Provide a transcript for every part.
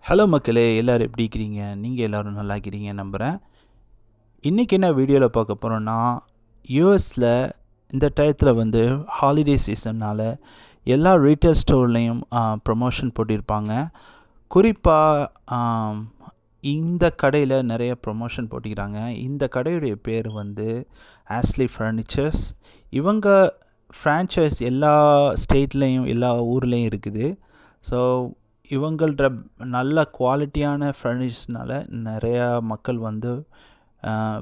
Hello மக்களே, எல்லோரும் எப்படி இருக்கிறீங்க? நீங்கள் எல்லோரும் நல்லா இருக்கிறீங்க நம்புகிறேன். இன்றைக்கி என்ன வீடியோவில் பார்க்க போகிறோன்னா, யூஎஸில் இந்த டயத்தில் வந்து ஹாலிடே சீசன்னால் எல்லா ரீட்டைல் ஸ்டோர்லேயும் ப்ரமோஷன் போட்டிருப்பாங்க. குறிப்பாக இந்த கடையில் நிறைய ப்ரமோஷன் போட்டிக்கிறாங்க. இந்த கடையுடைய பேர் வந்து ஆஸ்லி ஃபர்னிச்சர்ஸ். இவங்க ஃப்ரான்ச்சைஸ் எல்லா ஸ்டேட்லேயும் எல்லா ஊர்லேயும் இருக்குது. ஸோ இவங்கள்ட்ட நல்ல குவாலிட்டியான ஃபர்னிச்சர்ஸ்னால் நிறையா மக்கள் வந்து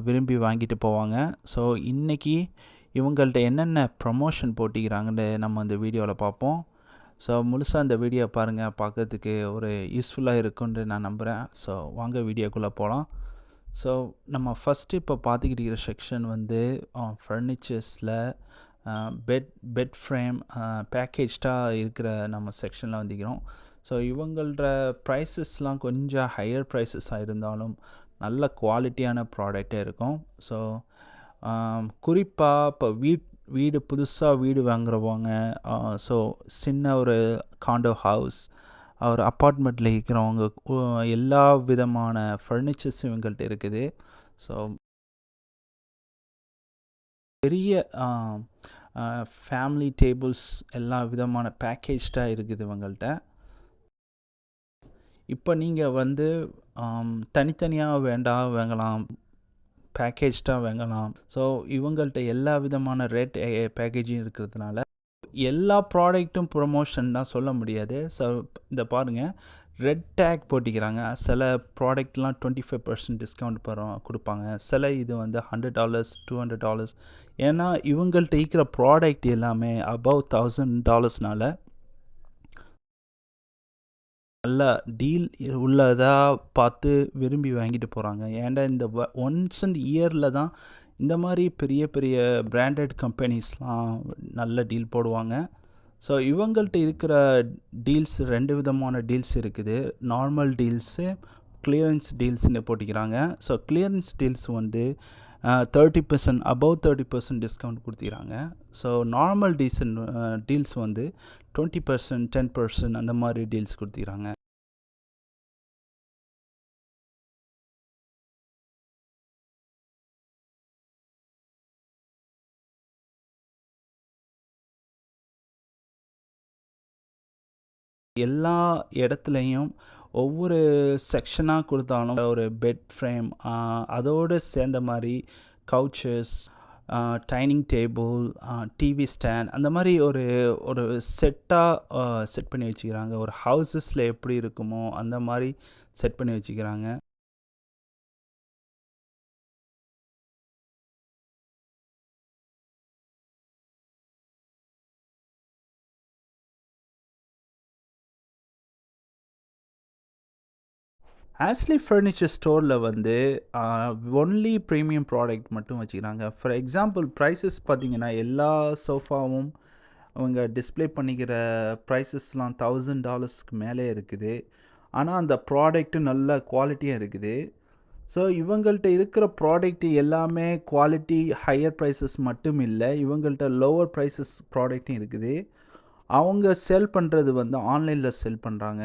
விரும்பி வாங்கிட்டு போவாங்க. ஸோ இன்றைக்கி இவங்கள்ட்ட என்னென்ன ப்ரமோஷன் போட்டிக்கிறாங்கன்னு நம்ம இந்த வீடியோவில் பார்ப்போம். ஸோ முழுசாக இந்த வீடியோ பாருங்கள், பார்க்கறதுக்கு ஒரு யூஸ்ஃபுல்லாக இருக்குன்னு நான் நம்புகிறேன். ஸோ வாங்க வீடியோக்குள்ளே போகலாம். ஸோ நம்ம ஃபஸ்ட்டு இப்போ பார்த்துக்கிட்டு இருக்கிற செக்ஷன் வந்து ஃபர்னிச்சர்ஸில் பெட் ஃப்ரேம் பேக்கேஜ்டாக இருக்கிற நம்ம செக்ஷனில் வந்துக்கிறோம். ஸோ இவங்களோட ப்ரைஸஸ்லாம் கொஞ்சம் ஹையர் ப்ரைஸஸாக இருந்தாலும் நல்ல குவாலிட்டியான ப்ராடக்டே இருக்கும். ஸோ குறிப்பாக இப்போ வீடு புதுசாக வீடு வாங்குறவங்க, ஸோ சின்ன ஒரு காண்டோ ஹவுஸ், ஒரு அப்பார்ட்மெண்ட்டில் இருக்கிறவங்க எல்லா விதமான ஃபர்னிச்சர்ஸும் இவங்கள்ட்ட இருக்குது. ஸோ பெரிய ஃபேமிலி டேபிள்ஸ் எல்லா விதமான பேக்கேஜ்டாக இருக்குது இவங்கள்ட்ட. இப்போ நீங்கள் வந்து தனித்தனியாக வாங்கலாம், பேக்கேஜ்டாக வாங்கலாம். ஸோ இவங்கள்ட்ட எல்லா விதமான ரேட் பேக்கேஜும் இருக்கிறதுனால எல்லா ப்ராடக்ட்டும் ப்ரொமோஷன் தான் சொல்ல முடியாது. ஸோ இந்த பாருங்கள், ரெட் டேக் போட்டிக்கிறாங்க. சில ப்ராடக்ட்லாம் 25% டிஸ்கவுண்ட் கொடுப்பாங்க. சில இது வந்து $100 $200. ஏன்னா இவங்கள்ட்ட இருக்கிற ப்ராடக்ட் எல்லாமே அபவ் $1000னால நல்ல டீல் உள்ளதாக பார்த்து விரும்பி வாங்கிட்டு போகிறாங்க. ஏன்டா இந்த ஒன்ஸ் அண்ட் இயரில் தான் இந்த மாதிரி பெரிய பெரிய பிராண்டட் கம்பெனிஸ்லாம் நல்ல டீல் போடுவாங்க. ஸோ இவங்கள்ட்ட இருக்கிற டீல்ஸ் 2 விதமான டீல்ஸ் இருக்குது. நார்மல் டீல்ஸு, கிளியரன்ஸ் டீல்ஸ்னு போட்டிக்கிறாங்க. ஸோ கிளியரன்ஸ் டீல்ஸ் வந்து 30% அபவ் 30% டிஸ்கவுண்ட் கொடுத்துக்கிறாங்க. ஸோ நார்மல் டீல்ஸ் வந்து 20% 10% அந்த மாதிரி டீல்ஸ் கொடுத்துக்கிறாங்க. எல்லா இடத்துலையும் ஒவ்வொரு செக்ஷனாக கொடுத்தாலும் ஒரு பெட் ஃப்ரேம், அதோடு சேர்ந்த மாதிரி கவுச்சஸ், டைனிங் டேபிள், டிவி ஸ்டாண்ட், அந்த மாதிரி ஒரு ஒரு செட்டாக செட் பண்ணி வச்சுக்கிறாங்க. ஒரு ஹவுசஸில் எப்படி இருக்குமோ அந்த மாதிரி செட் பண்ணி வச்சுக்கிறாங்க. ஆஸ்லி ஃபர்னிச்சர் ஸ்டோரில் வந்து ஒன்லி ப்ரீமியம் ப்ராடக்ட் மட்டும் வச்சுக்கிறாங்க. ஃபார் எக்ஸாம்பிள் ப்ரைஸஸ் பார்த்திங்கன்னா எல்லா சோஃபாவும் அவங்க டிஸ்பிளே பண்ணிக்கிற ப்ரைஸஸ்லாம் $1000க்கு மேலே இருக்குது. ஆனால் அந்த ப்ராடக்ட்டு நல்ல குவாலிட்டியாக இருக்குது. ஸோ இவங்கள்ட்ட இருக்கிற ப்ராடக்ட் எல்லாமே குவாலிட்டி ஹையர் ப்ரைஸஸ் மட்டும் இல்லை, இவங்கள்ட்ட லோவர் ப்ரைஸஸ் ப்ராடக்ட்டும் இருக்குது. அவங்க செல் பண்ணுறது வந்து ஆன்லைனில் செல் பண்ணுறாங்க.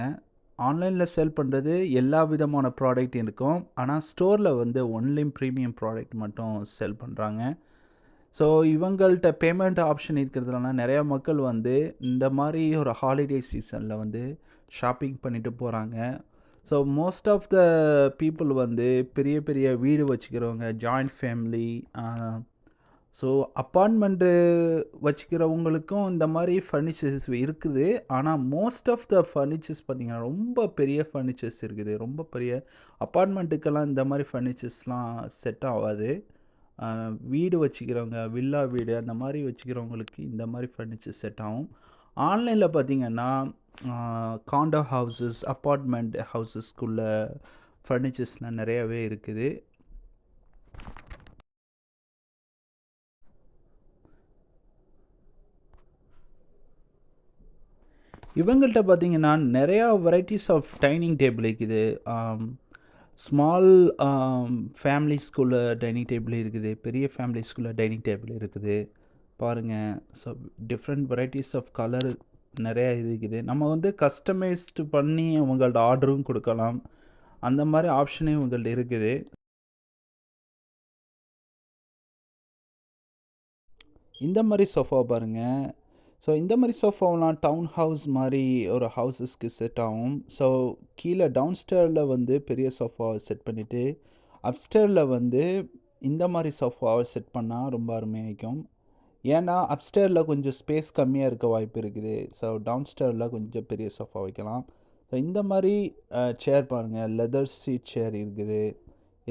ஆன்லைனில் செல் பண்ணுறது எல்லா விதமான ப்ராடக்ட் இருக்கும். ஆனால் ஸ்டோரில் வந்து ஒன்லி ப்ரீமியம் ப்ராடக்ட் மட்டும் செல் பண்ணுறாங்க. ஸோ இவங்கள்ட்ட பேமெண்ட் ஆப்ஷன் இருக்கிறதுனால நிறையா மக்கள் வந்து இந்த மாதிரி ஒரு ஹாலிடே சீசனில் வந்து ஷாப்பிங் பண்ணிட்டு போகிறாங்க. So most of the people வந்து பெரிய பெரிய வீடு வச்சுக்கிறவங்க, ஜாயிண்ட் ஃபேமிலி, ஸோ அப்பார்ட்மெண்ட்டு வச்சுக்கிறவங்களுக்கும் இந்த மாதிரி ஃபர்னிச்சர்ஸ் இருக்குது. ஆனால் மோஸ்ட் ஆஃப் த ஃபர்னிச்சர்ஸ் பார்த்திங்கன்னா ரொம்ப பெரிய ஃபர்னிச்சர்ஸ் இருக்குது. ரொம்ப பெரிய அப்பார்ட்மெண்ட்டுக்கெல்லாம் இந்த மாதிரி ஃபர்னிச்சர்ஸ்லாம் செட் ஆகாது. வீடு வச்சுக்கிறவங்க, வில்லா வீடு அந்த மாதிரி வச்சுக்கிறவங்களுக்கு இந்த மாதிரி ஃபர்னிச்சர் செட் ஆகும். ஆன்லைனில் பார்த்திங்கன்னா காண்டோ ஹவுசஸ், அப்பார்ட்மெண்ட் ஹவுசஸ்க்குள்ள ஃபர்னிச்சர்ஸ்லாம் நிறையாவே இருக்குது. இவங்கள்ட்ட பார்த்திங்கன்னா நிறையா வெரைட்டிஸ் ஆஃப் டைனிங் டேபிள் இருக்குது. ஸ்மால் ஃபேமிலிஸ்குள்ள டைனிங் டேபிள் இருக்குது, பெரிய ஃபேமிலிஸ்குள்ள டைனிங் டேபிள் இருக்குது. பாருங்கள், so different varieties of colour நிறையா இருக்குது. நம்ம வந்து கஸ்டமைஸ்டு பண்ணி உங்கள்ட்ட ஆர்டரும் கொடுக்கலாம். அந்த மாதிரி ஆப்ஷனே உங்கள்ட்ட இருக்குது. இந்த மாதிரி சோஃபா பாருங்கள். ஸோ இந்த மாதிரி சோஃபாவெலாம் டவுன் ஹவுஸ் மாதிரி ஒரு ஹவுஸஸ்க்கு செட் ஆகும். ஸோ கீழே டவுன் ஸ்டேரில் வந்து பெரிய சோஃபாவை செட் பண்ணிவிட்டு அப்ஸ்டேரில் வந்து இந்த மாதிரி சோஃபாவை செட் பண்ணால் ரொம்ப அருமையாக இருக்கும். ஏன்னா அப்ஸ்டேரில் கொஞ்சம் ஸ்பேஸ் கம்மியாக இருக்க வாய்ப்பு இருக்குது. ஸோ டவுன் ஸ்டேரில் கொஞ்சம் பெரிய சோஃபா வைக்கலாம். ஸோ இந்த மாதிரி சேர் பாருங்கள், லெதர் சீட் சேர் இருக்குது.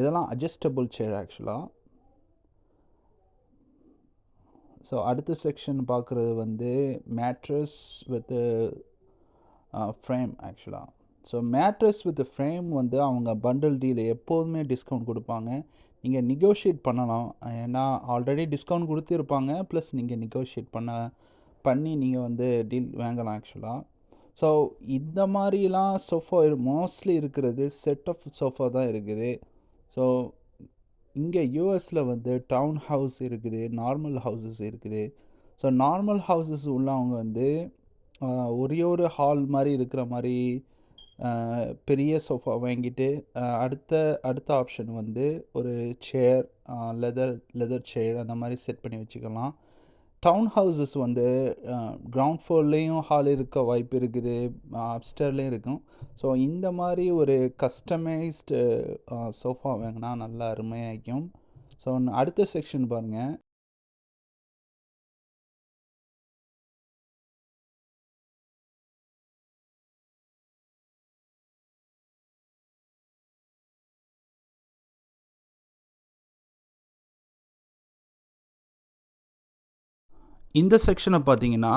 இதெல்லாம் அட்ஜஸ்டபுள் சேர் ஆக்சுவலாக. ஸோ அடுத்த செக்ஷன் பார்க்குறது வந்து மேட்ரஸ் வித் ஃப்ரேம் ஆக்சுவலாக. ஸோ மேட்ரஸ் வித் ஃப்ரேம் வந்து அவங்க பண்டில் டீல் எப்போதுமே டிஸ்கவுண்ட் கொடுப்பாங்க. நீங்கள் நெகோஷியேட் பண்ணலாம். ஏன்னா ஆல்ரெடி டிஸ்கவுண்ட் கொடுத்துருப்பாங்க, ப்ளஸ் நீங்கள் நெகோஷியேட் பண்ணி நீங்கள் வந்து டீல் வாங்கலாம் ஆக்சுவலாக. ஸோ இந்த மாதிரிலாம் சோஃபா மோஸ்ட்லி இருக்கிறது செட் ஆஃப் சோஃபா தான் இருக்குது. ஸோ இங்கே யூஎஸில் வந்து டவுன் ஹவுஸ் இருக்குது, நார்மல் ஹவுசஸ் இருக்குது. ஸோ நார்மல் ஹவுசஸ் உள்ளவங்க வந்து ஒரே ஒரு ஹால் மாதிரி இருக்கிற மாதிரி பெரிய சோஃபா வாங்கிட்டு அடுத்த ஆப்ஷன் வந்து ஒரு சேர், லெதர் சேர் அந்த மாதிரி செட் பண்ணி வச்சுக்கலாம். டவுன் ஹவுசஸ் வந்து கிரவுண்ட் ஃப்ளோர்லேயும் ஹால் இருக்க வாய்ப்பு இருக்குது, அப்ஸ்டேர்லேயும் இருக்கும். ஸோ இந்த மாதிரி ஒரு கஸ்டமைஸ்டு சோஃபா வாங்கினா நல்லா அருமையாக இருக்கும். ஸோ அடுத்த செக்ஷன் பாருங்கள். இந்த செக்ஷனை பார்த்தீங்கன்னா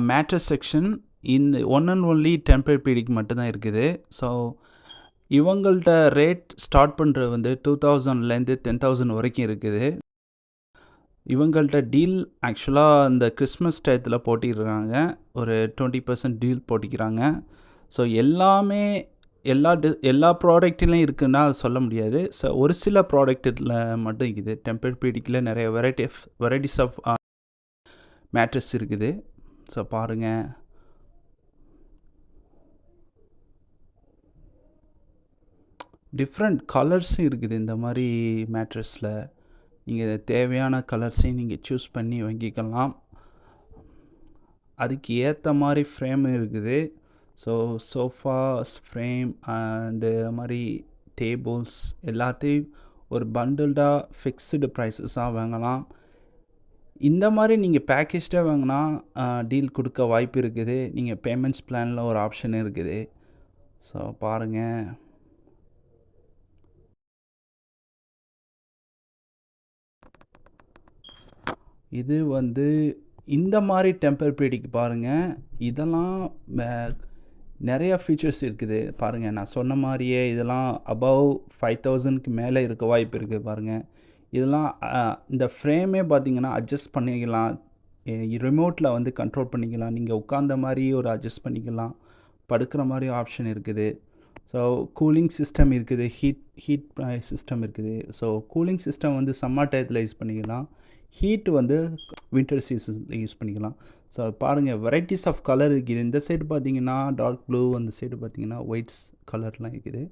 மேட்ரஸ் செக்ஷன். இந்த ஒன் அண்ட் ஒன்லி டெம்பர்-பீடிக் மட்டும்தான் இருக்குது. ஸோ இவங்கள்ட்ட ரேட் ஸ்டார்ட் பண்ணுறது வந்து 2000லேருந்து 10,000 வரைக்கும் இருக்குது. இவங்கள்ட்ட டீல் ஆக்சுவலாக இந்த கிறிஸ்மஸ் டயத்தில் போட்டிடுறாங்க, ஒரு 20% டீல் போட்டிக்கிறாங்க. ஸோ எல்லா ப்ராடக்ட்லையும் இருக்குன்னா சொல்ல முடியாது. ஸோ ஒரு சில ப்ராடக்ட்டில் மட்டும் இருக்குது. டெம்பர்-பீடிக்கில் நிறைய வெரைட்டிஸ் ஆஃப் மேட்ரஸ் இருக்குது. ஸோ பாருங்கள், டிஃப்ரெண்ட் கலர்ஸும் இருக்குது இந்த மாதிரி மேட்ரஸில். நீங்கள் தேவையான கலர்ஸையும் நீங்கள் சூஸ் பண்ணி வாங்கிக்கலாம். அதுக்கு ஏற்ற மாதிரி ஃப்ரேமும் இருக்குது. ஸோ சோஃபாஸ், ஃப்ரேம், இந்த மாதிரி டேபிள்ஸ் எல்லாத்தையும் ஒரு பண்டில்டாக ஃபிக்ஸ்டு ப்ரைஸஸாக வாங்கலாம். இந்த மாதிரி நீங்கள் பேக்கேஜாக வாங்கினா டீல் கொடுக்க வாய்ப்பு இருக்குது. நீங்கள் பேமெண்ட்ஸ் பிளானில் ஒரு ஆப்ஷன் இருக்குது. ஸோ பாருங்கள், இது வந்து இந்த மாதிரி டெம்பர்-பீடிக் பாருங்கள். இதெல்லாம் நிறைய ஃபீச்சர்ஸ் இருக்குது பாருங்கள். நான் சொன்ன மாதிரியே இதெல்லாம் அபவ் 5,000க்கு மேலே இருக்க வாய்ப்பு இருக்குது பாருங்கள். இதெல்லாம் இந்த ஃப்ரேமே பார்த்தீங்கன்னா அட்ஜஸ்ட் பண்ணிக்கலாம், ரிமோட்டில் வந்து கண்ட்ரோல் பண்ணிக்கலாம். நீங்கள் உட்காந்த மாதிரி ஒரு அட்ஜஸ்ட் பண்ணிக்கலாம், படுக்கிற மாதிரி ஆப்ஷன் இருக்குது. ஸோ கூலிங் சிஸ்டம் இருக்குது, ஹீட் சிஸ்டம் இருக்குது. ஸோ கூலிங் சிஸ்டம் வந்து சம்மர் டயத்தில் யூஸ் பண்ணிக்கலாம், ஹீட் வந்து வின்டர் சீசனில் யூஸ் பண்ணிக்கலாம். ஸோ பாருங்கள், வெரைட்டிஸ் ஆஃப் கலர் இருக்குது. இந்த சைடு பார்த்தீங்கன்னா டார்க் ப்ளூ, அந்த சைடு பார்த்தீங்கன்னா ஒயிட்ஸ் கலர்லாம் இருக்குது.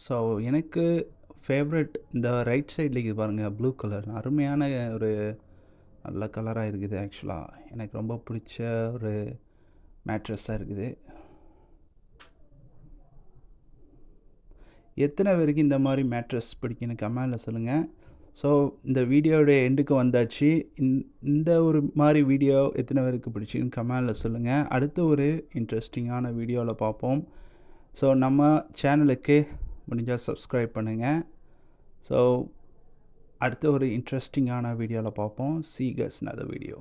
ஸோ எனக்கு ஃபேவரட் இந்த ரைட் சைடில் இது பாருங்கள், ப்ளூ கலர் அருமையான ஒரு நல்ல கலராக இருக்குது. ஆக்சுவலாக எனக்கு ரொம்ப பிடிச்ச ஒரு மேட்ரஸாக இருக்குது. எத்தனை பேருக்கு இந்த மாதிரி மேட்ரஸ் பிடிக்குன்னு கமெண்டில் சொல்லுங்கள். ஸோ இந்த வீடியோடைய எண்டுக்கு வந்தாச்சு. இந்த ஒரு மாதிரி வீடியோ எத்தனை பேருக்கு பிடிச்சின்னு கமெண்டில் சொல்லுங்கள். அடுத்து ஒரு இன்ட்ரெஸ்டிங்கான வீடியோவில் பார்ப்போம். ஸோ நம்ம சேனலுக்கு முடிஞ்சால் சப்ஸ்கிரைப் பண்ணுங்கள். ஸோ அடுத்த ஒரு இன்ட்ரெஸ்டிங்கான வீடியோவில் பார்ப்போம். See you guys in another video.